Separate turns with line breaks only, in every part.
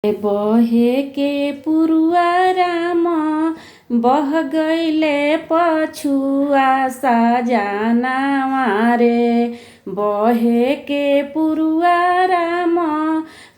बहे के पुरुआ राम बह गईले पछुआ सजनावा रे। बहे के पुरुआ राम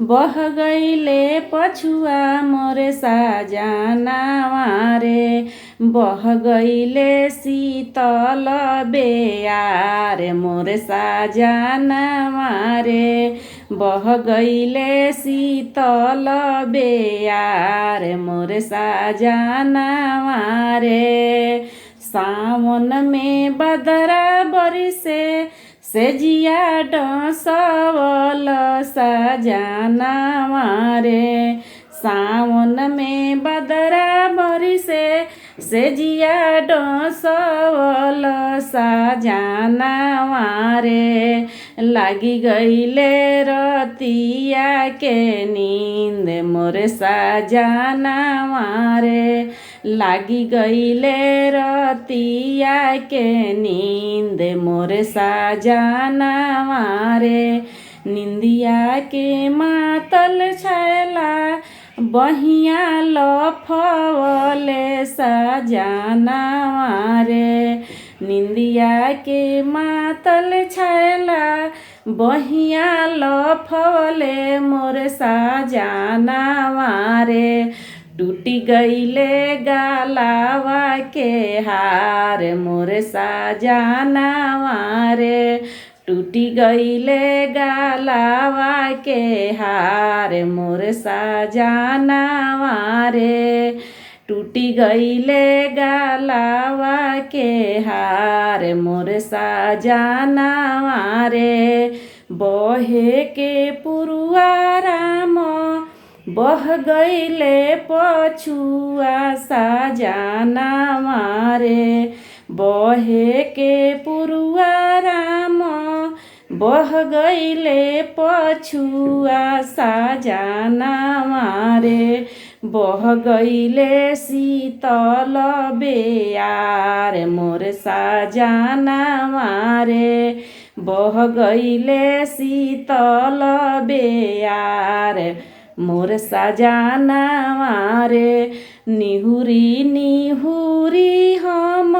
बह गईले पछुआ मोरे सजनावा रे। बह गईले शीतल बेयार मोरे सजनावा रे। बह गईले शीतल बेयार मोरे सजनावा रे। सावन में बदरा बरसे सेजिया डसवल सजनावा रे। सावन में बदरा बरसे सेजिया डसवल सजनावा रे। लागी गईले रतिया के नींद मोरे सजनावा रे। लागी गईले रतिया के नींद मोरे सजनावा रे। निंदिया के मातल छैला बहिया लफवले सजनावा रे। निंदिया के मातल छैला बहिया लफवले मोर सजनावा रे। टूटी गईले गालावा के हार मोर सजनावा रे। टूटी गईले गालावा के हार मोर सजनावा रे। टूटी गईले गालावा के हार मोर सजनावा रे। बहे के पुरुआ राम बह गईले पछुआ सजनावा रे। बहे के पुरुआ राम बह गईले पछुआ सजनावा रे। बह गईले शीतल बेयार मोर सजनावा रे। बह गईले शीतल बेयार मोर सजनावा रे। निहुरी निहुरी हम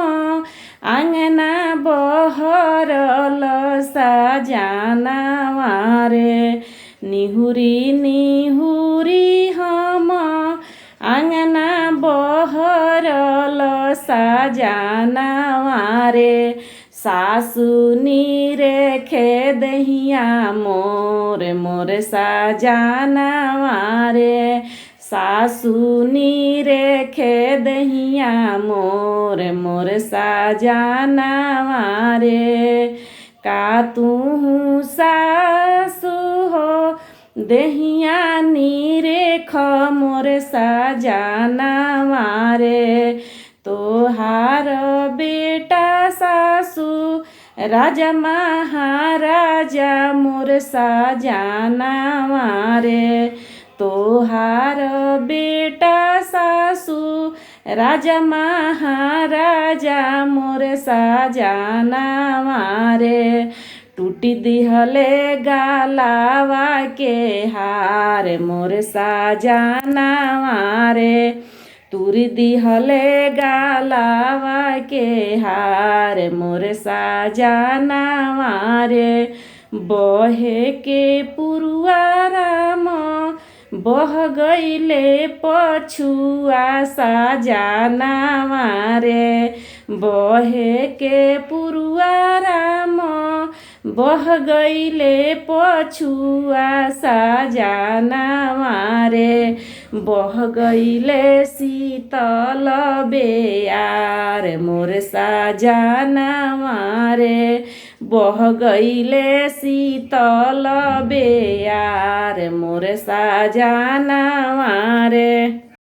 आंगना बहरल सजनावा रे। निहुरी निहुरी हम आंगना बहरल सजनावा रे। सासु निरेखे दहिया मोर मोर सजनावा रे। सासु निरेखे दहिया मोर मोर सजनावा रे। का तू सासु हो दहिया निरेख मोर सजनावा रे। तोहार बेटा सासु राजा महाराजा मोर सजनावा रे। तोहार बेटा सासु राजा महाराजा मोर सजनावा रे। टूटी दिहले गालावा के हार मोर सजनावा रे। तुरी दिहले गालावा के हार मोर सजनावा रे। बहे के पुरुआ राम बह गईले पछुआ सजनावा रे। बहे के पुरुआ राम बह गईले पछुआ सजनावा रे। बह गईले शीतल बेयार मोर सजनावा रे। बह गईले शीतल बेयार मोर सजनावा रे।